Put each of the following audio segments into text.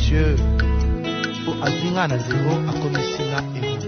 Dieu pour azinga na zéro a komisina héros.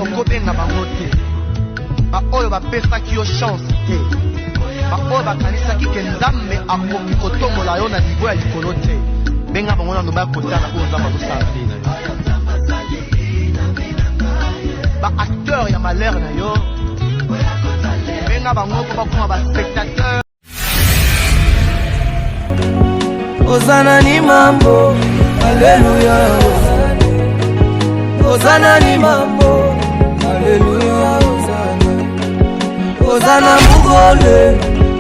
Okobenga bango te baoyo bapesaki yo chance te baoyo bakanisaki ke nzambe akoki kotombola yo na nivo ya likolo te benga bango nano bakotala oyo nzambe azosala te na yo baacteur ya malheur na yo benga bango mpo bakoma baspectateur Ozana ni mambo Alleluia Ozana ni mambo Alléluia, Hosanna. Hosanna Mugole.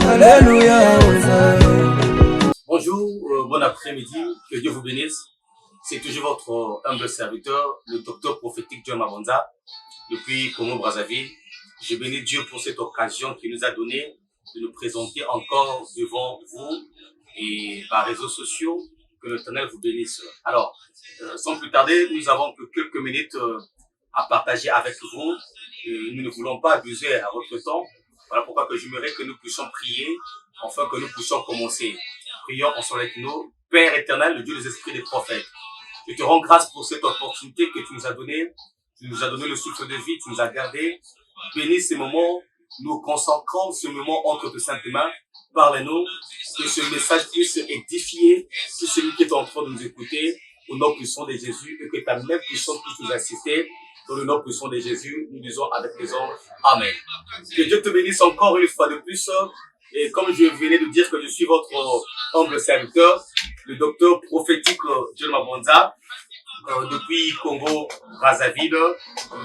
Alléluia, Hosanna. Bonjour, bon après-midi, que Dieu vous bénisse. C'est toujours votre humble serviteur, le docteur prophétique John Mabonza, depuis Congo-Brazzaville. Je bénis Dieu pour cette occasion qu'il nous a donnée de nous présenter encore devant vous et par réseaux sociaux. Que l'Éternel vous bénisse. Alors, sans plus tarder, nous avons que quelques minutes à partager avec vous. Nous ne voulons pas abuser à votre temps. Voilà pourquoi que j'aimerais que nous puissions prier, afin que nous puissions commencer. Prions ensemble avec nous. Père éternel, le Dieu des esprits des prophètes, je te rends grâce pour cette opportunité que tu nous as donnée. Tu nous as donné le souffle de vie, tu nous as gardés. Bénis ces moments, nous consacrons ce moment entre tes saintes mains. Parle-nous, que ce message puisse édifier tout celui qui est en train de nous écouter au nom puissant de Jésus et que ta main puissante puisse nous assister. Dans le nom puissant de Jésus, nous disons avec les anges, Amen. Que Dieu te bénisse encore une fois de plus. Et comme je venais de dire que je suis votre humble serviteur, le docteur prophétique John Mabonza, depuis Congo-Brazzaville,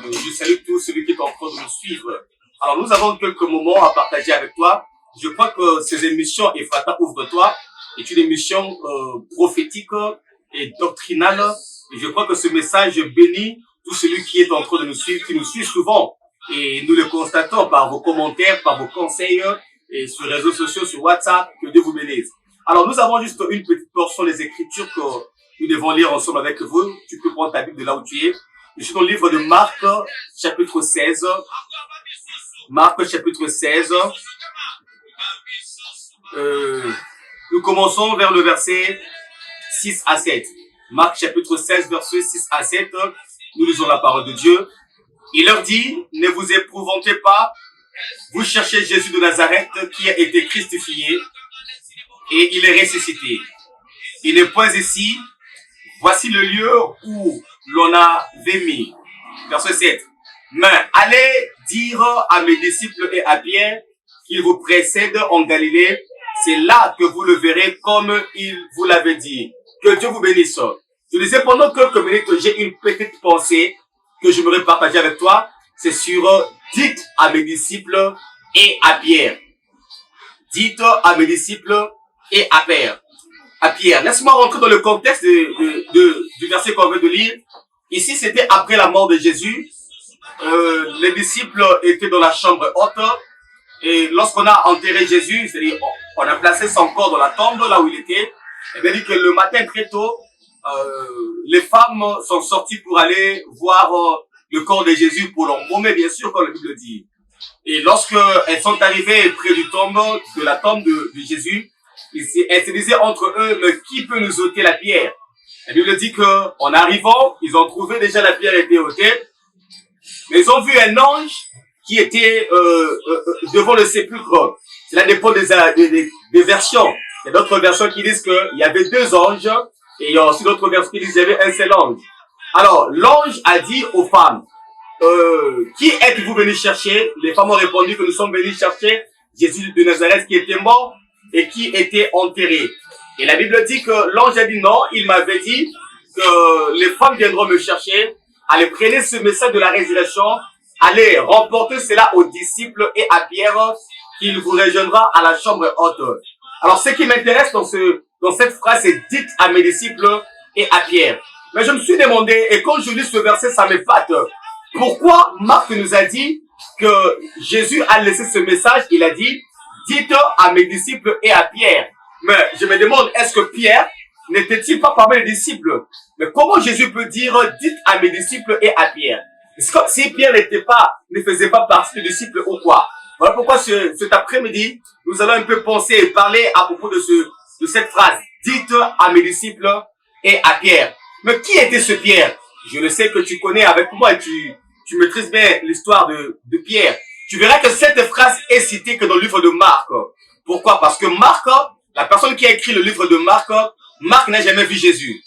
je salue tous celui qui est en train de nous suivre. Alors nous avons quelques moments à partager avec toi. Je crois que ces émissions Ephrata Ouvre-toi est une émission prophétique et doctrinale. Et je crois que ce message bénit tout celui qui est en train de nous suivre, qui nous suit souvent. Et nous le constatons par vos commentaires, par vos conseils, et sur les réseaux sociaux, sur WhatsApp. Que Dieu vous bénisse. Alors, nous avons juste une petite portion des Écritures que nous devons lire ensemble avec vous. Tu peux prendre ta Bible de là où tu es. Je suis dans le livre de Marc, chapitre 16. Marc, chapitre 16. Nous commençons vers le verset 6 à 7. Marc, chapitre 16, verset 6 à 7. Nous lisons la parole de Dieu. Il leur dit, ne vous épouvantez pas. Vous cherchez Jésus de Nazareth qui a été crucifié et il est ressuscité. Il n'est point ici. Voici le lieu où l'on avait mis. Verset 7. Mais allez dire à mes disciples et à Pierre qu'il vous précède en Galilée. C'est là que vous le verrez comme il vous l'avait dit. Que Dieu vous bénisse. Je disais pendant quelques minutes, j'ai une petite pensée que j'aimerais partager avec toi. C'est sur dites à mes disciples et à Pierre. Dites à mes disciples et à Pierre. Laisse-moi rentrer dans le contexte du verset qu'on vient de lire. Ici, c'était après la mort de Jésus. Les disciples étaient dans la chambre haute. Et lorsqu'on a enterré Jésus, c'est-à-dire on a placé son corps dans la tombe là où il était, et bien dit que le matin très tôt, les femmes sont sorties pour aller voir le corps de Jésus pour l'embaumer, bien sûr, comme la Bible dit. Et lorsqu'elles sont arrivées près de la tombe de Jésus, elles se disaient entre eux, mais qui peut nous ôter la pierre? La Bible dit qu'en arrivant, ils ont trouvé déjà la pierre était ôtée, mais ils ont vu un ange qui était devant le sépulcre. Cela dépend des versions. Il y a d'autres versions qui disent qu'il y avait deux anges, et il y a aussi d'autres versions qui disent qu'il y avait un seul ange. Alors, l'ange a dit aux femmes, qui êtes-vous venus chercher? Les femmes ont répondu que nous sommes venus chercher Jésus de Nazareth qui était mort et qui était enterré. Et la Bible dit que l'ange a dit non, il m'avait dit que les femmes viendront me chercher. Allez, prenez ce message de la résurrection, allez remporter cela aux disciples et à Pierre, qu'il vous rejoindra à la chambre haute. Alors, ce qui m'intéresse dans cette phrase, c'est dites à mes disciples et à Pierre. Mais je me suis demandé, et quand je lis ce verset, ça m'épate. Pourquoi Marc nous a dit que Jésus a laissé ce message? Il a dit, dites à mes disciples et à Pierre. Mais je me demande, est-ce que Pierre n'était-il pas parmi les disciples? Mais comment Jésus peut dire, dites à mes disciples et à Pierre? C'est comme si Pierre ne faisait pas partie des disciples ou quoi. Voilà pourquoi cet après-midi, nous allons un peu penser et parler à propos de cette phrase. Dites à mes disciples et à Pierre. Mais qui était ce Pierre? Je le sais que tu connais avec moi et tu maîtrises bien l'histoire de Pierre. Tu verras que cette phrase est citée que dans le livre de Marc. Pourquoi? Parce que Marc, la personne qui a écrit le livre de Marc, Marc n'a jamais vu Jésus.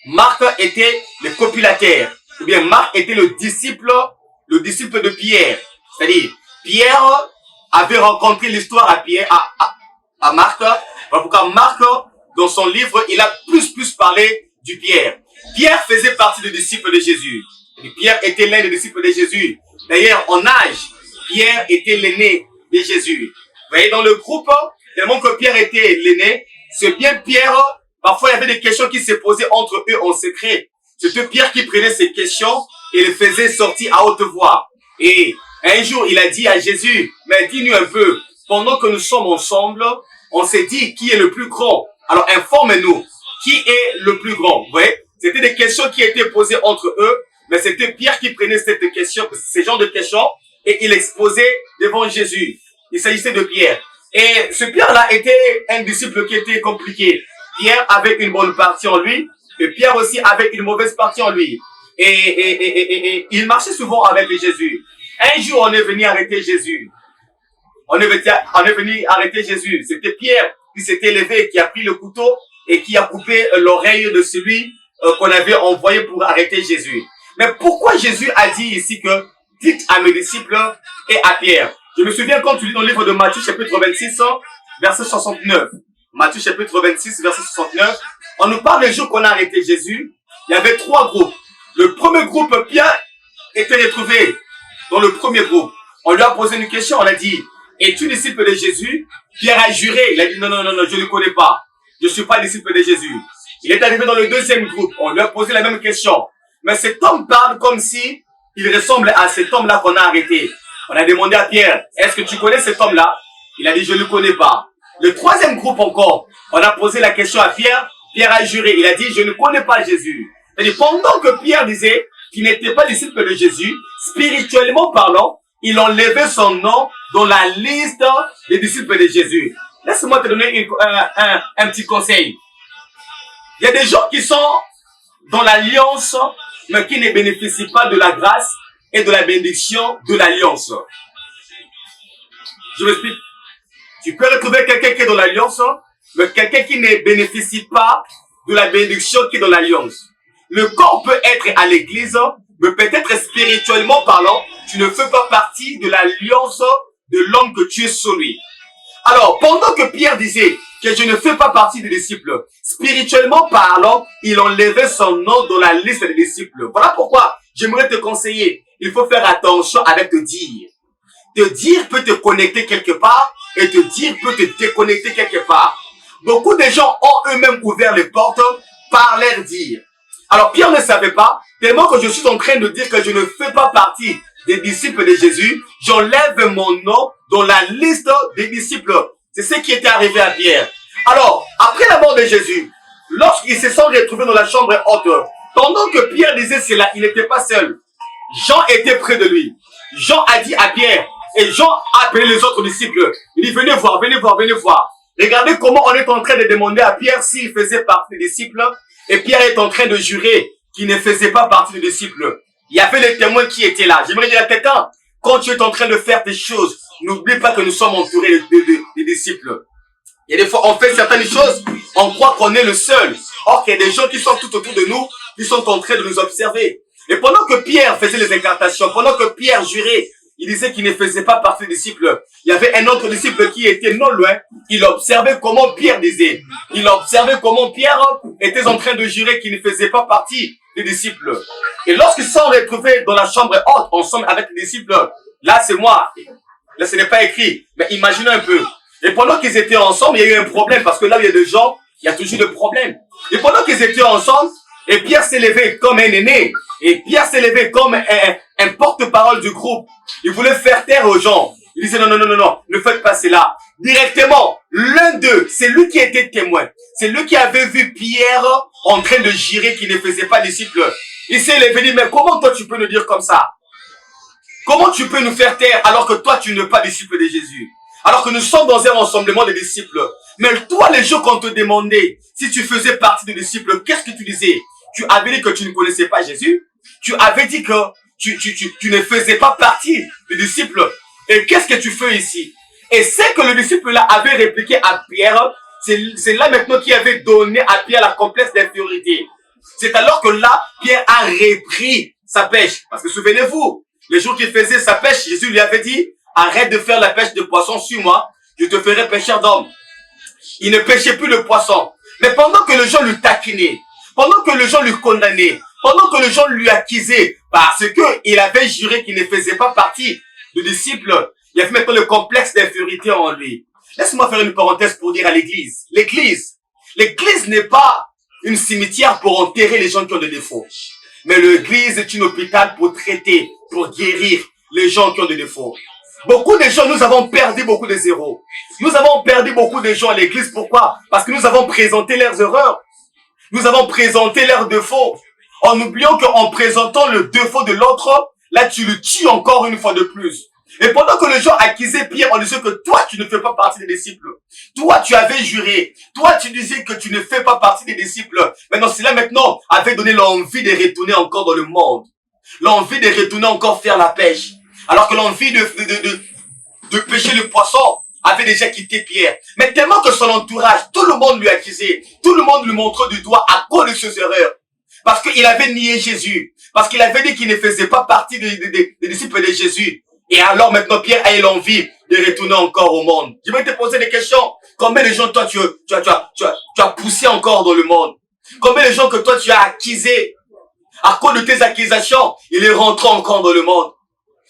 Marc était le copulateur. Ou bien Marc était le disciple de Pierre. C'est-à-dire, Pierre avait rencontré l'histoire à Marc. Voilà pourquoi Marc, dans son livre, il a plus parlé du Pierre. Pierre faisait partie des disciples de Jésus. Et Pierre était l'un des disciples de Jésus. D'ailleurs, en âge, Pierre était l'aîné de Jésus. Vous voyez, dans le groupe, tellement que Pierre était l'aîné, c'est bien Pierre, parfois il y avait des questions qui se posaient entre eux en secret. C'était Pierre qui prenait ces questions et les faisait sortir à haute voix. Et un jour, il a dit à Jésus, mais dis-nous un peu, pendant que nous sommes ensemble, on s'est dit qui est le plus grand. Alors informe-nous, qui est le plus grand? Vous voyez, c'était des questions qui étaient posées entre eux, mais c'était Pierre qui prenait ces genres de questions et il exposait devant Jésus. Il s'agissait de Pierre. Et ce Pierre-là était un disciple qui était compliqué. Pierre avait une bonne partie en lui, et Pierre aussi avait une mauvaise partie en lui. Et il marchait souvent avec Jésus. Un jour, on est venu arrêter Jésus. On est venu arrêter Jésus. C'était Pierre qui s'était levé, qui a pris le couteau et qui a coupé l'oreille de celui qu'on avait envoyé pour arrêter Jésus. Mais pourquoi Jésus a dit ici que dites à mes disciples et à Pierre? Je me souviens quand tu lis dans le livre de Matthieu chapitre 26, verset 69. Matthieu chapitre 26, verset 69. On nous parle des jours qu'on a arrêté Jésus. Il y avait 3 groupes. Le premier groupe, Pierre était retrouvé dans le premier groupe. On lui a posé une question, on a dit, es-tu disciple de Jésus? Pierre a juré, il a dit, non, je ne le connais pas. Je ne suis pas disciple de Jésus. Il est arrivé dans le deuxième groupe, on lui a posé la même question. Mais cet homme parle comme si il ressemble à cet homme-là qu'on a arrêté. On a demandé à Pierre, est-ce que tu connais cet homme-là? Il a dit, je ne le connais pas. Le troisième groupe encore, on a posé la question à Pierre. Pierre a juré, il a dit, je ne connais pas Jésus. C'est-à-dire, pendant que Pierre disait qu'il n'était pas disciple de Jésus, spirituellement parlant, il enlevait son nom dans la liste des disciples de Jésus. Laisse-moi te donner un petit conseil. Il y a des gens qui sont dans l'alliance, mais qui ne bénéficient pas de la grâce et de la bénédiction de l'alliance. Je m'explique. Tu peux retrouver quelqu'un qui est dans l'alliance, mais quelqu'un qui ne bénéficie pas de la bénédiction qui est dans l'alliance. Le corps peut être à l'église, mais peut-être spirituellement parlant, tu ne fais pas partie de l'alliance de l'homme que tu es sur lui. Alors, pendant que Pierre disait que je ne fais pas partie des disciples, spirituellement parlant, il enlevait son nom dans la liste des disciples. Voilà pourquoi j'aimerais te conseiller. Il faut faire attention avec te dire. Te dire peut te connecter quelque part et te dire peut te déconnecter quelque part. Beaucoup de gens ont eux-mêmes ouvert les portes par leur dire. Alors Pierre ne savait pas, tellement que je suis en train de dire que je ne fais pas partie des disciples de Jésus, j'enlève mon nom dans la liste des disciples. C'est ce qui était arrivé à Pierre. Alors, après la mort de Jésus, lorsqu'ils se sont retrouvés dans la chambre haute, pendant que Pierre disait cela, il n'était pas seul. Jean était près de lui. Jean a dit à Pierre, et Jean a appelé les autres disciples. Il dit, venez voir, venez voir, venez voir. Regardez comment on est en train de demander à Pierre s'il faisait partie des disciples. Et Pierre est en train de jurer qu'il ne faisait pas partie des disciples. Il y avait les témoins qui étaient là. J'aimerais dire à quelqu'un, quand tu es en train de faire des choses, n'oublie pas que nous sommes entourés des disciples. Il y a des fois, on fait certaines choses, on croit qu'on est le seul. Or, qu'il y a des gens qui sont tout autour de nous, qui sont en train de nous observer. Et pendant que Pierre faisait les incantations, pendant que Pierre jurait, il disait qu'il ne faisait pas partie des disciples. Il y avait un autre disciple qui était non loin. Il observait comment Pierre disait. Il observait comment Pierre était en train de jurer qu'il ne faisait pas partie des disciples. Et lorsqu'ils sont retrouvés dans la chambre haute, ensemble avec les disciples, là c'est moi. Là, ce n'est pas écrit. Mais imaginez un peu. Et pendant qu'ils étaient ensemble, il y a eu un problème. Parce que là où il y a des gens, il y a toujours des problèmes. Et pendant qu'ils étaient ensemble, et Pierre s'est levé comme un aîné. Et Pierre s'est levé comme un porte-parole du groupe. Il voulait faire taire aux gens. Il disait non, non, non, non, non, ne faites pas cela. Directement, l'un d'eux, c'est lui qui était témoin. C'est lui qui avait vu Pierre en train de jurer qu'il ne faisait pas disciple. Il s'est levé et dit, mais comment toi tu peux nous dire comme ça? Comment tu peux nous faire taire alors que toi tu n'es pas disciple de Jésus? Alors que nous sommes dans un rassemblement de disciples. Mais toi, les gens qu'on te demandait si tu faisais partie des disciples, qu'est-ce que tu disais? Tu avais dit que tu ne connaissais pas Jésus. Tu avais dit que tu ne faisais pas partie des disciples. Et qu'est-ce que tu fais ici? Et c'est que le disciple là avait répliqué à Pierre. C'est là maintenant qu'il avait donné à Pierre la complexe d'infériorité. C'est alors que là, Pierre a repris sa pêche. Parce que souvenez-vous, les jours qu'il faisait sa pêche, Jésus lui avait dit, arrête de faire la pêche de poissons, suis-moi, je te ferai pêcheur d'hommes. Il ne pêchait plus de poissons. Mais pendant que les gens lui taquinaient, pendant que les gens lui condamnaient, pendant que les gens lui accusaient, parce qu'il avait juré qu'il ne faisait pas partie du disciple, il y avait maintenant le complexe d'infériorité en lui. Laisse-moi faire une parenthèse pour dire à l'église. L'église n'est pas une cimetière pour enterrer les gens qui ont des défauts. Mais l'église est une hôpital pour traiter, pour guérir les gens qui ont des défauts. Beaucoup de gens, nous avons perdu beaucoup de zéros. Nous avons perdu beaucoup de gens à l'église. Pourquoi? Parce que nous avons présenté leurs erreurs. Nous avons présenté leurs défauts. En oubliant qu'en présentant le défaut de l'autre, là tu le tues encore une fois de plus. Et pendant que les gens accusaient Pierre en disant que toi tu ne fais pas partie des disciples. Toi tu avais juré. Toi tu disais que tu ne fais pas partie des disciples. Maintenant cela maintenant avait donné l'envie de retourner encore dans le monde. L'envie de retourner encore faire la pêche. Alors que l'envie de pêcher le poisson avait déjà quitté Pierre. Mais tellement que son entourage, tout le monde lui accusait. Tout le monde lui montrait du doigt à cause de ses erreurs. Parce qu'il avait nié Jésus. Parce qu'il avait dit qu'il ne faisait pas partie des disciples de Jésus. Et alors maintenant Pierre a eu l'envie de retourner encore au monde. Je vais te poser des questions. Combien de gens toi tu as poussé encore dans le monde? Combien de gens que toi tu as accusé? À cause de tes accusations, il est rentré encore dans le monde.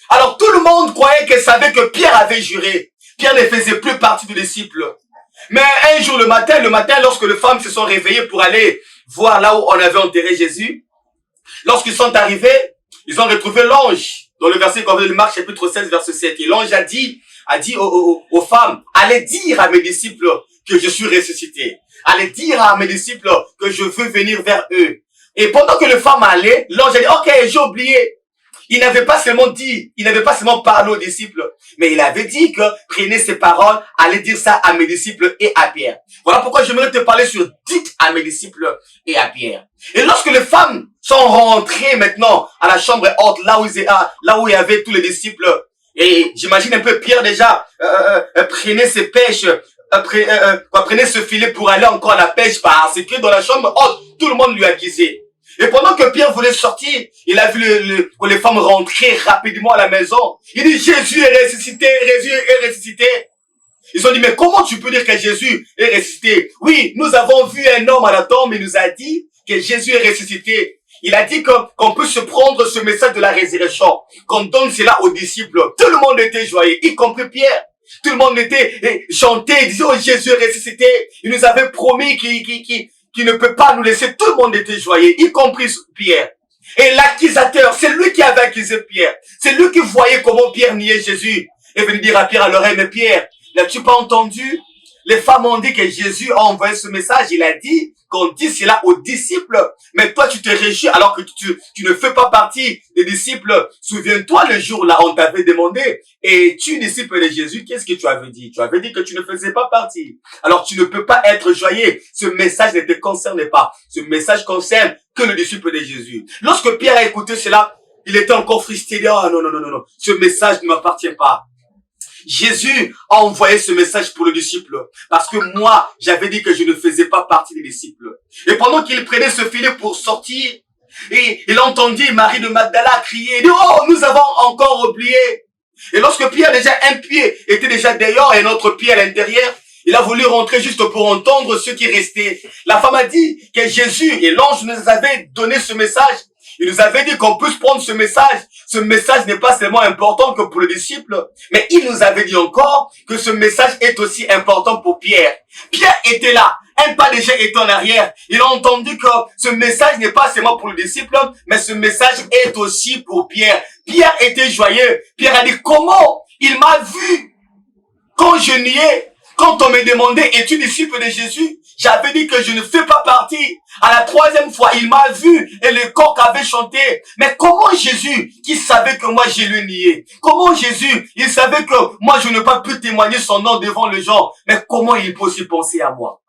Alors tout le monde croyait qu'elle savait que Pierre avait juré. Pierre ne faisait plus partie du disciple. Mais un jour le matin, lorsque les femmes se sont réveillées pour aller voir là où on avait enterré Jésus, lorsqu'ils sont arrivés, ils ont retrouvé l'ange. Dans le verset qu'on veut de Marc chapitre 16 verset 7. Et l'ange a dit aux femmes, allez dire à mes disciples que je suis ressuscité. Allez dire à mes disciples que je veux venir vers eux. Et pendant que les femmes allaient, l'ange a dit, ok, j'ai oublié. Il n'avait pas seulement parlé aux disciples, mais il avait dit que prenez ces paroles, allez dire ça à mes disciples et à Pierre. Voilà pourquoi j'aimerais te parler sur dites à mes disciples et à Pierre. Et lorsque les femmes sont rentrées maintenant à la chambre haute, là où il y avait tous les disciples, et j'imagine un peu Pierre déjà prenait ses pêches, prenait ce filet pour aller encore à la pêche, parce que dans la chambre haute, tout le monde lui accusait. Et pendant que Pierre voulait sortir, il a vu que les femmes rentraient rapidement à la maison. Il dit, Jésus est ressuscité, Jésus est ressuscité. Ils ont dit, mais comment tu peux dire que Jésus est ressuscité? Oui, nous avons vu un homme à la tombe, il nous a dit que Jésus est ressuscité. Il a dit qu'on peut se prendre ce message de la résurrection, qu'on donne cela aux disciples. Tout le monde était joyeux, y compris Pierre. Tout le monde était chanté, il disait, oh, Jésus est ressuscité. Il nous avait promis qu'il ne peut pas nous laisser. Tout le monde était joyeux, y compris Pierre. Et l'accusateur, c'est lui qui avait accusé Pierre. C'est lui qui voyait comment Pierre niait Jésus. Et venait dire à Pierre à l'oreille, mais Pierre, n'as-tu pas entendu? Les femmes ont dit que Jésus a envoyé ce message. Il a dit qu'on dit cela aux disciples. Mais toi, tu te réjouis alors que tu ne fais pas partie des disciples. Souviens-toi le jour là, on t'avait demandé, es-tu disciple de Jésus? Qu'est-ce que tu avais dit? Tu avais dit que tu ne faisais pas partie. Alors tu ne peux pas être joyeux. Ce message ne te concerne pas. Ce message concerne que le disciple de Jésus. Lorsque Pierre a écouté cela, il était encore frustré. Oh non, non, non, non, non. Ce message ne m'appartient pas. Jésus a envoyé ce message pour le disciple. Parce que moi, j'avais dit que je ne faisais pas partie des disciples. Et pendant qu'il prenait ce filet pour sortir, et il entendit Marie de Magdala crier, il dit, oh, nous avons encore oublié. Et lorsque Pierre, déjà un pied était déjà dehors et un autre pied à l'intérieur, il a voulu rentrer juste pour entendre ce qui restait. La femme a dit que Jésus et l'ange nous avait donné ce message. Il nous avait dit qu'on puisse prendre ce message. Ce message n'est pas seulement important que pour les disciples, mais il nous avait dit encore que ce message est aussi important pour Pierre. Pierre était là. Un pas déjà était en arrière. Il a entendu que ce message n'est pas seulement pour les disciples, mais ce message est aussi pour Pierre. Pierre était joyeux. Pierre a dit, comment il m'a vu quand je niais, quand on me demandait, es-tu disciple de Jésus? J'avais dit que je ne fais pas partie. À la troisième fois, il m'a vu et le coq avait chanté. Mais comment Jésus, qui savait que moi j'ai le nié? Comment Jésus, il savait que moi je n'ai pas pu témoigner son nom devant les gens? Mais comment il peut aussi penser à moi?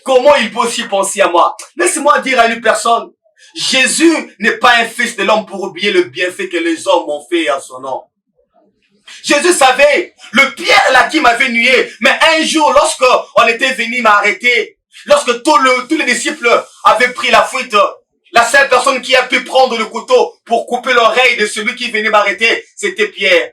Comment il peut aussi penser à moi? Laisse-moi dire à une personne, Jésus n'est pas un fils de l'homme pour oublier le bienfait que les hommes ont fait à son nom. Jésus savait, le Pierre là qui m'avait nué, mais un jour, lorsque on était venu m'arrêter, lorsque tous les disciples avaient pris la fuite, la seule personne qui a pu prendre le couteau pour couper l'oreille de celui qui venait m'arrêter, c'était Pierre.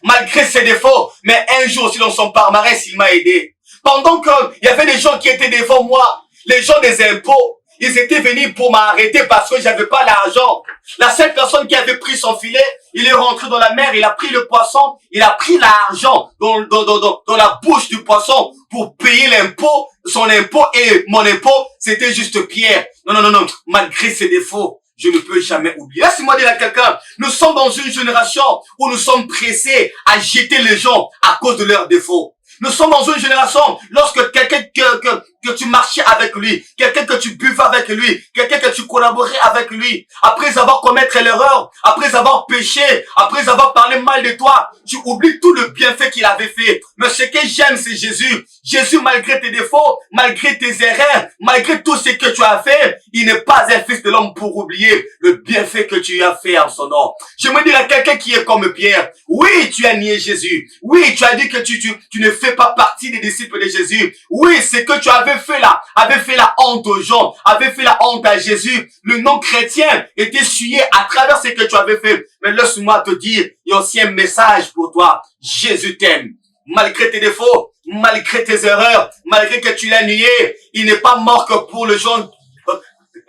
Malgré ses défauts, mais un jour aussi dans son palmarès, il m'a aidé. Pendant qu'il y avait des gens qui étaient devant moi, les gens des impôts, ils étaient venus pour m'arrêter parce que j'avais pas l'argent. La seule personne qui avait pris son filet, il est rentré dans la mer, il a pris le poisson, il a pris l'argent dans la bouche du poisson pour payer l'impôt, son impôt et mon impôt, c'était juste Pierre. Non, malgré ses défauts, je ne peux jamais oublier. Laisse-moi dire à quelqu'un, nous sommes dans une génération où nous sommes pressés à jeter les gens à cause de leurs défauts. Nous sommes dans une génération, lorsque quelqu'un que tu marchais avec lui, quelqu'un que tu buvais avec lui, quelqu'un que tu collaborais avec lui, après avoir commis l'erreur, après avoir péché, après avoir parlé mal de toi, tu oublies tout le bienfait qu'il avait fait. Mais ce que j'aime, c'est Jésus. Jésus, malgré tes défauts, malgré tes erreurs, malgré tout ce que tu as fait, il n'est pas un fils de l'homme pour oublier le bienfait que tu as fait en son nom. Je me dis à quelqu'un qui est comme Pierre, oui, tu as nié Jésus. Oui, tu as dit que tu ne fais pas partie des disciples de Jésus. Oui, ce que tu avais fait là, avait fait la honte aux gens, avait fait la honte à Jésus. Le nom chrétien était souillé à travers ce que tu avais fait. Mais laisse-moi te dire, il y a aussi un message pour toi. Jésus t'aime. Malgré tes défauts, malgré tes erreurs, malgré que tu l'as nié, il n'est pas mort que pour les gens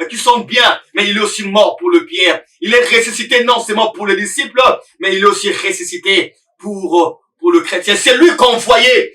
qui sont bien, mais il est aussi mort pour le Pierre. Il est ressuscité non seulement pour les disciples, mais il est aussi ressuscité pour le chrétien. C'est lui qu'on voyait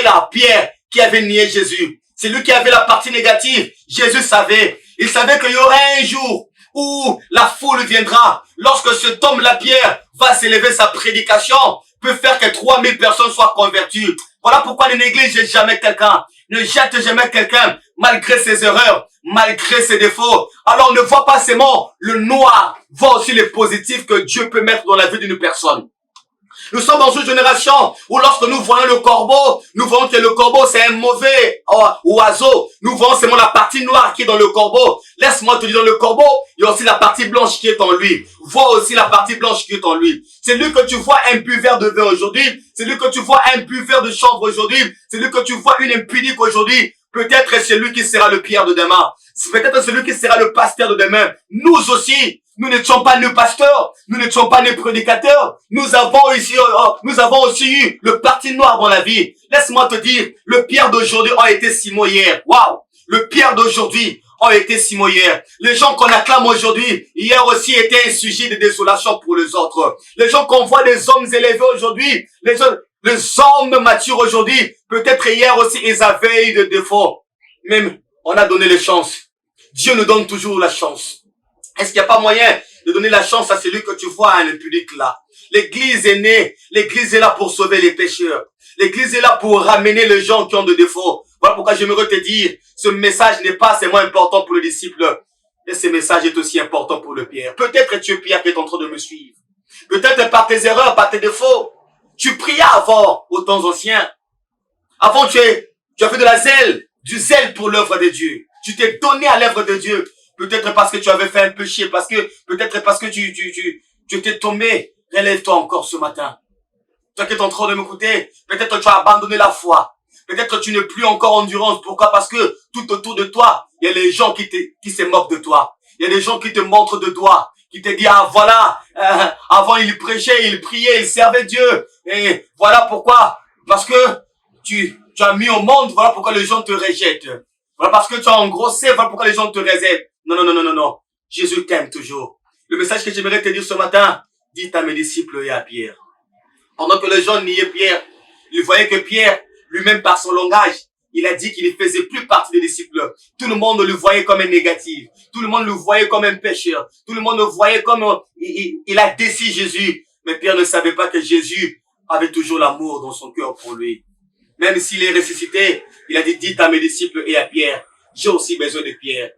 là, Pierre, qui avait nié Jésus. C'est lui qui avait la partie négative. Jésus savait. Il savait qu'il y aurait un jour où la foule viendra. Lorsque cet homme, la Pierre, va s'élever sa prédication, peut faire que 3000 personnes soient converties. Voilà pourquoi ne néglige jamais quelqu'un. Ne jette jamais quelqu'un, malgré ses erreurs, malgré ses défauts. Alors ne vois pas seulement le noir, vois aussi les positifs que Dieu peut mettre dans la vie d'une personne. Nous sommes dans une génération où lorsque nous voyons le corbeau, nous voyons que le corbeau c'est un mauvais oiseau. Nous voyons seulement la partie noire qui est dans le corbeau. Laisse-moi te dire, dans le corbeau, il y a aussi la partie blanche qui est en lui. Vois aussi la partie blanche qui est en lui. C'est lui que tu vois un buveur de vin aujourd'hui. C'est lui que tu vois un buveur de chanvre aujourd'hui. C'est lui que tu vois une impudique aujourd'hui. Peut-être c'est lui qui sera le Pierre de demain. Peut-être c'est lui qui sera le pasteur de demain. Nous aussi, nous n'étions pas nés pasteurs, nous n'étions pas nés prédicateurs. Nous avons aussi eu le parti noir dans la vie. Laisse-moi te dire, le Pierre d'aujourd'hui a été Simon hier. Waouh! Le Pierre d'aujourd'hui a été Simon hier. Les gens qu'on acclame aujourd'hui, hier aussi étaient un sujet de désolation pour les autres. Les gens qu'on voit des hommes élevés aujourd'hui, les hommes matures aujourd'hui, peut-être hier aussi ils avaient eu des défauts. Même, on a donné les chances. Dieu nous donne toujours la chance. Est-ce qu'il n'y a pas moyen de donner la chance à celui que tu vois à l'impudique là? L'église est née. L'église est là pour sauver les pécheurs. L'église est là pour ramener les gens qui ont des défauts. Voilà pourquoi j'aimerais te dire, ce message n'est pas seulement important pour les disciples. Et ce message est aussi important pour le Pierre. Peut-être tu es Pierre qui est en train de me suivre. Peut-être par tes erreurs, par tes défauts. Tu priais avant, aux temps anciens. Avant, tu as fait du zèle pour l'œuvre de Dieu. Tu t'es donné à l'œuvre de Dieu. Peut-être parce que tu avais fait un péché, peut-être parce que tu t'es tombé. Relève-toi encore ce matin. Toi qui es en train de m'écouter, peut-être tu as abandonné la foi. Peut-être tu n'es plus encore endurance. Pourquoi? Parce que tout autour de toi, il y a les gens qui se moquent de toi. Il y a des gens qui te montrent de toi, qui te disent, ah voilà, avant il prêchait, il priait, il servait Dieu. Et voilà pourquoi. Parce que tu as mis au monde, voilà pourquoi les gens te rejettent. Voilà parce que tu as engrossé, voilà pourquoi les gens te réservent. Non. Jésus t'aime toujours. Le message que j'aimerais te dire ce matin, dis à mes disciples et à Pierre. Pendant que les gens niaient Pierre, ils voyaient que Pierre, lui-même par son langage, il a dit qu'il ne faisait plus partie des disciples. Tout le monde le voyait comme un négatif. Tout le monde le voyait comme un pécheur. Tout le monde le voyait comme il a déçu Jésus. Mais Pierre ne savait pas que Jésus avait toujours l'amour dans son cœur pour lui. Même s'il est ressuscité, il a dit, dites à mes disciples et à Pierre, j'ai aussi besoin de Pierre.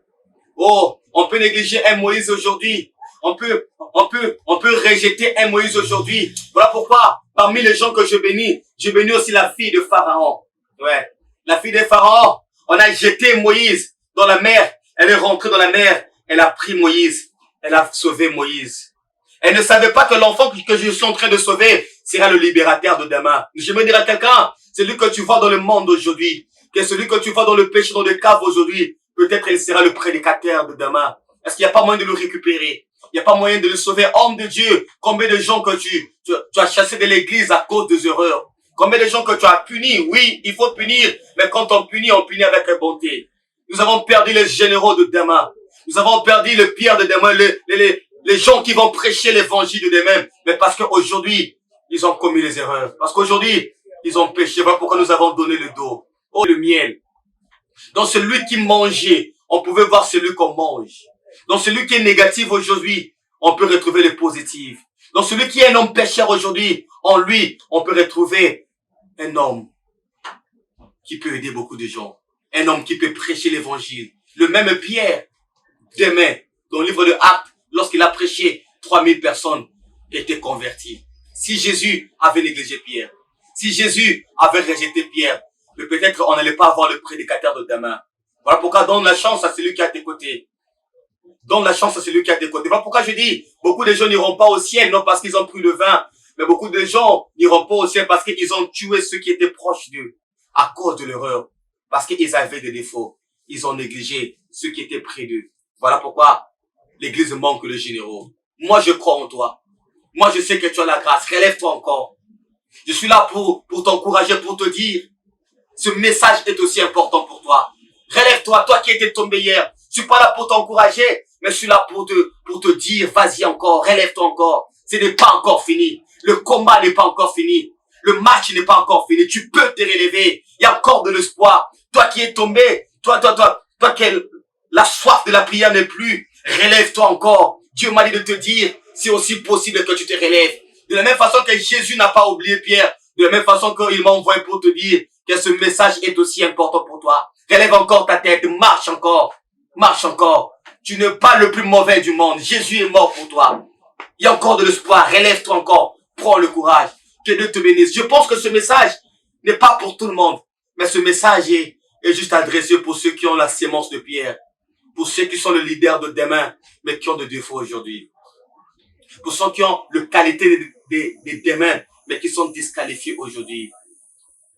Oh, on peut négliger un Moïse aujourd'hui. On peut rejeter un Moïse aujourd'hui. Voilà pourquoi, parmi les gens que je bénis aussi la fille de Pharaon. Ouais. La fille de Pharaon, on a jeté Moïse dans la mer. Elle est rentrée dans la mer. Elle a pris Moïse. Elle a sauvé Moïse. Elle ne savait pas que l'enfant que je suis en train de sauver sera le libérateur de demain. Je me dire à quelqu'un, celui que tu vois dans le monde aujourd'hui, que celui que tu vois dans le péché, dans le cave aujourd'hui, peut-être il sera le prédicateur de demain. Est-ce qu'il n'y a pas moyen de le récupérer? Il n'y a pas moyen de le sauver? Homme de Dieu, combien de gens que tu as chassé de l'église à cause des erreurs? Combien de gens que tu as punis? Oui, il faut punir, mais quand on punit avec bonté. Nous avons perdu les généraux de demain. Nous avons perdu le pire de demain, les gens qui vont prêcher l'évangile de demain. Mais parce qu'aujourd'hui, ils ont commis les erreurs. Parce qu'aujourd'hui, ils ont péché. Voilà pourquoi nous avons donné le dos. Oh, le miel. Dans celui qui mangeait, on pouvait voir celui qu'on mange. Dans celui qui est négatif aujourd'hui, on peut retrouver le positif. Dans celui qui est un homme pécheur aujourd'hui, en lui, on peut retrouver un homme qui peut aider beaucoup de gens. Un homme qui peut prêcher l'évangile. Le même Pierre, demain, dans le livre de Actes, lorsqu'il a prêché, 3000 personnes étaient converties. Si Jésus avait négligé Pierre, si Jésus avait rejeté Pierre, peut-être on n'allait pas avoir le prédicateur de demain. Voilà pourquoi donne la chance à celui qui est à tes côtés. Donne la chance à celui qui est à tes côtés. Voilà pourquoi je dis, beaucoup de gens n'iront pas au ciel, non parce qu'ils ont pris le vin, mais beaucoup de gens n'iront pas au ciel parce qu'ils ont tué ceux qui étaient proches d'eux à cause de l'erreur. Parce qu'ils avaient des défauts. Ils ont négligé ceux qui étaient près d'eux. Voilà pourquoi l'église manque de généraux. Moi, je crois en toi. Moi, je sais que tu as la grâce. Relève-toi encore. Je suis là pour t'encourager, pour te dire, ce message est aussi important pour toi. Relève-toi, toi qui étais tombé hier. Je suis pas là pour t'encourager, mais je suis là pour te dire, vas-y encore, relève-toi encore. Ce n'est pas encore fini. Le combat n'est pas encore fini. Le match n'est pas encore fini. Tu peux te relever. Il y a encore de l'espoir. Toi qui es tombé, toi qui la soif de la prière n'est plus, relève-toi encore. Dieu m'a dit de te dire, c'est aussi possible que tu te relèves. De la même façon que Jésus n'a pas oublié Pierre, de la même façon qu'il m'a envoyé pour te dire que ce message est aussi important pour toi. Relève encore ta tête, marche encore. Marche encore. Tu n'es pas le plus mauvais du monde. Jésus est mort pour toi. Il y a encore de l'espoir. Relève-toi encore. Prends le courage. Que Dieu te bénisse. Je pense que ce message n'est pas pour tout le monde. Mais ce message est juste adressé pour ceux qui ont la sémence de Pierre. Pour ceux qui sont le leader de demain, mais qui ont des défauts aujourd'hui. Pour ceux qui ont la qualité de demain, mais qui sont disqualifiés aujourd'hui.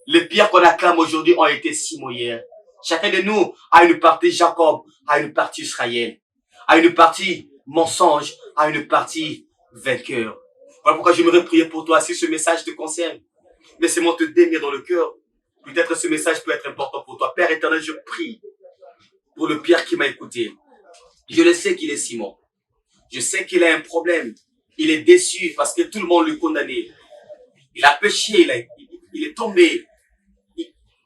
Les pierres qu'on acclame aujourd'hui ont été Simon hier. Chacun de nous a une partie Jacob, a une partie Israël, a une partie mensonge, a une partie vainqueur. Voilà pourquoi j'aimerais prier pour toi si ce message te concerne. Laissez-moi te démier dans le cœur. Peut-être ce message peut être important pour toi. Père éternel, je prie pour le Pierre qui m'a écouté. Je le sais qu'il est Simon. Je sais qu'il a un problème. Il est déçu parce que tout le monde lui condamnait. Il a péché, il est tombé.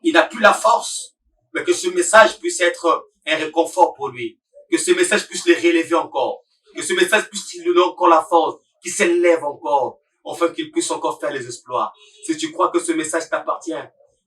Il n'a plus la force. Mais que ce message puisse être un réconfort pour lui. Que ce message puisse le relever encore. Que ce message puisse lui donner encore la force. Qu'il s'élève encore. Afin qu'il puisse encore faire les exploits. Si tu crois que ce message t'appartient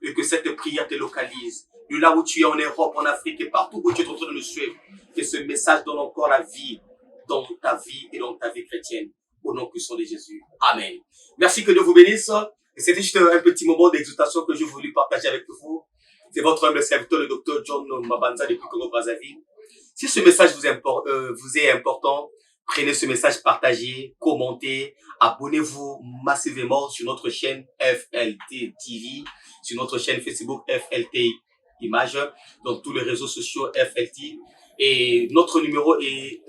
et que cette prière te localise, de là où tu es en Europe, en Afrique et partout où tu es en train de nous suivre, que ce message donne encore la vie dans ta vie et dans ta vie chrétienne. Au nom puissant de Jésus. Amen. Merci, que Dieu vous bénisse. C'était juste un petit moment d'exhortation que je voulais partager avec vous. C'est votre humble serviteur, le docteur John Mabanza depuis Congo-Brazzaville. Si ce message vous est important, prenez ce message, partagez, commentez, abonnez-vous massivement sur notre chaîne FLT TV, sur notre chaîne Facebook FLT Images, dans tous les réseaux sociaux FLT. Et notre numéro est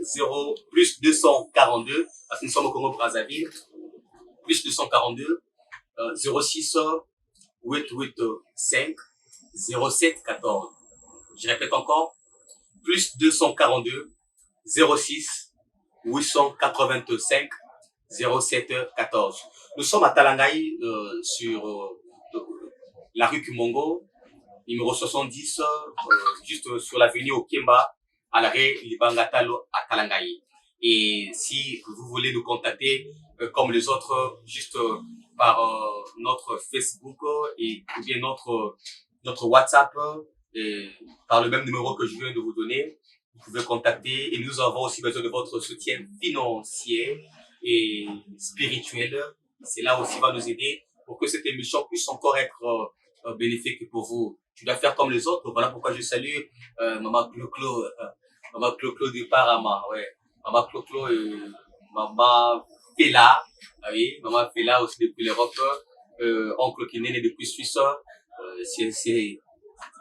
242, parce que nous sommes au Congo-Brazzaville, plus 242, 06 885 07 14. Je répète encore, plus 242 06 885 07 14. Nous sommes à Talangaï sur la rue Kumongo, numéro 70, juste sur l'avenue Okemba, à l'arrêt Libangatalo à Talangaï. Et si vous voulez nous contacter comme les autres, juste par notre Facebook et ou bien notre WhatsApp, et par le même numéro que je viens de vous donner, vous pouvez contacter. Et nous avons aussi besoin de votre soutien financier et spirituel. C'est là aussi va nous aider pour que cette émission puisse encore être bénéfique pour vous. Tu dois faire comme les autres. Voilà pourquoi je salue Maman Clo-Clo, Maman Clo-Clo du Parama, ouais. Maman Clo-Clo et Maman Fela, oui, Maman Fela aussi depuis l'Europe, Oncle Kinene depuis Suisse.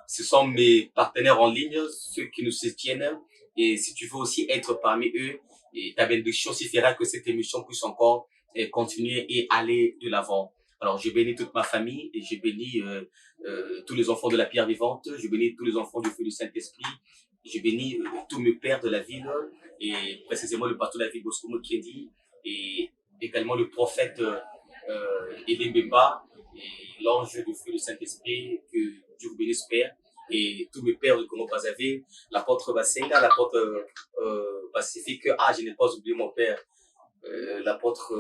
Ce sont mes partenaires en ligne, ceux qui nous soutiennent. Et si tu veux aussi être parmi eux, et ta bénédiction suffira que cette émission puisse encore continuer et aller de l'avant. Alors, je bénis toute ma famille et je bénis tous les enfants de la pierre vivante. Je bénis tous les enfants du feu du Saint-Esprit. Je bénis tous mes pères de la ville et précisément le pasteur David Bosco Mokendi et également le prophète Edembeba et l'ange du feu du Saint-Esprit. Que Dieu vous bénisse, Père. Et tous mes pères de Congo Brazzaville, l'apôtre Basenga, l'apôtre Pacifique. Ah, je n'ai pas oublié mon père. L'apôtre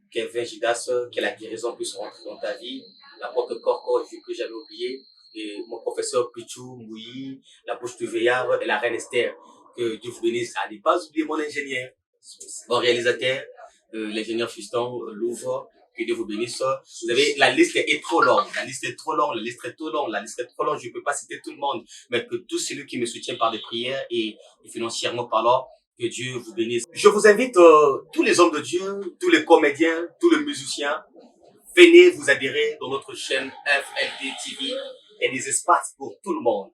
Kevin Gidas, que la guérison puisse rentrer dans ta vie, l'apôtre Corco, que j'avais oublié, et mon professeur Pichou, Mouyi, la bouche de Veillard et la reine Esther, que Dieu vous bénisse. À ne pas oublier mon ingénieur, mon réalisateur, l'ingénieur Fiston Louvre, que Dieu vous bénisse. Vous avez, la liste est trop longue, la liste est trop longue, je ne peux pas citer tout le monde, mais que tous ceux qui me soutiennent par des prières et financièrement parlant, que Dieu vous bénisse. Je vous invite, tous les hommes de Dieu, tous les comédiens, tous les musiciens, venez vous adhérer dans notre chaîne FLD TV et des espaces pour tout le monde.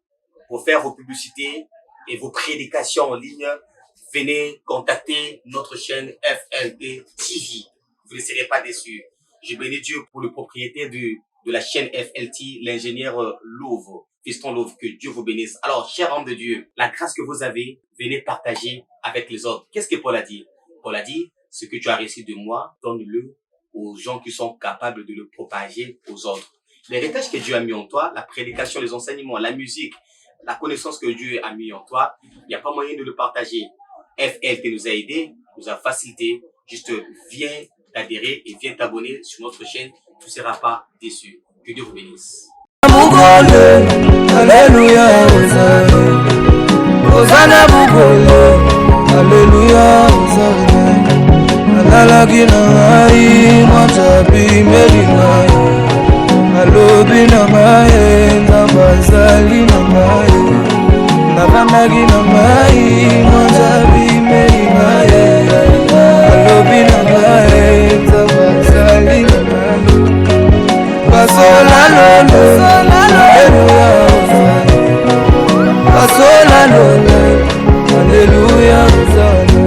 Pour faire vos publicités et vos prédications en ligne, venez contacter notre chaîne FLD TV. Vous ne serez pas déçus. Je bénis Dieu pour le propriétaire de la chaîne FLT, l'ingénieur Louvre, Fiston Louvre, que Dieu vous bénisse. Alors, cher homme de Dieu, la grâce que vous avez, venez partager avec les autres. Qu'est-ce que Paul a dit? Paul a dit, ce que tu as reçu de moi, donne-le aux gens qui sont capables de le propager aux autres. L'héritage que Dieu a mis en toi, la prédication, les enseignements, la musique, la connaissance que Dieu a mis en toi, il n'y a pas moyen de le partager. FLT nous a aidés, nous a facilité. Juste viens t'adhérer et viens t'abonner sur notre chaîne. Tu ne seras pas déçu. Que Dieu vous bénisse. Alléluia, Hosanna Bugole, Alléluia, Hosanna. Alalagi na ngai, matabi meli ngai. Alobi na ngai, nzambazali na ngai. Navamagi na ngai, matabi meli ngai. Alobi na ngai, nzambazali na ngai. Pasola lolo, Alléluia, Hosanna. Pasola lolo, Alléluia, Hosanna.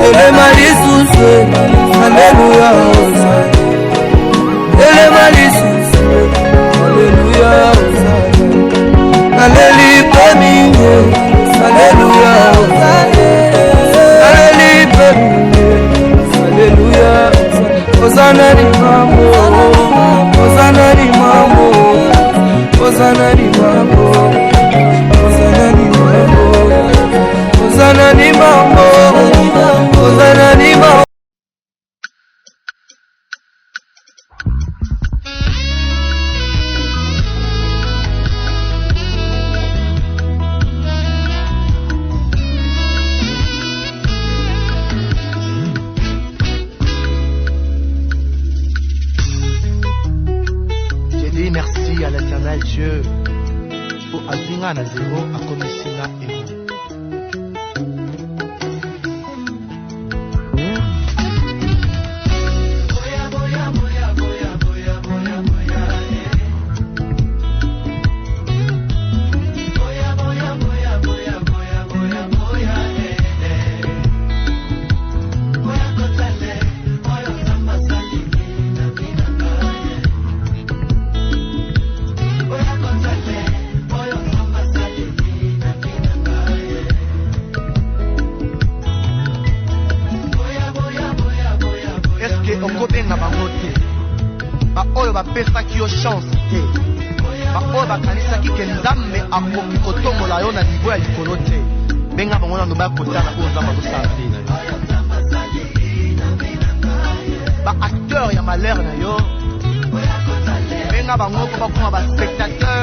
Ele malisusu, Alléluia, Hosanna. Ele malisusu, Alléluia, Hosanna. Aleli pemingo, Alléluia, Hosanna. Aleli pemingo, Alléluia, Hosanna. Hosanna ni mambo, Hosanna ni mambo, Hosanna ni mambo, Hosanna ni mambo, Hosanna ni mambo, Hosanna ni mambo. Merci à l'éternel Dieu pour Azinga na zéro à Komisina et baoyo bapesaki yo chance te, baoyo bakanisaki ke nzambe akoki kotombola yo na niveau ya likolo te, benga bango nano bakotana oyo nzambe akosala te na yo. Ba acteur ya malheur na yo, benga bango po bakoma ba spectateur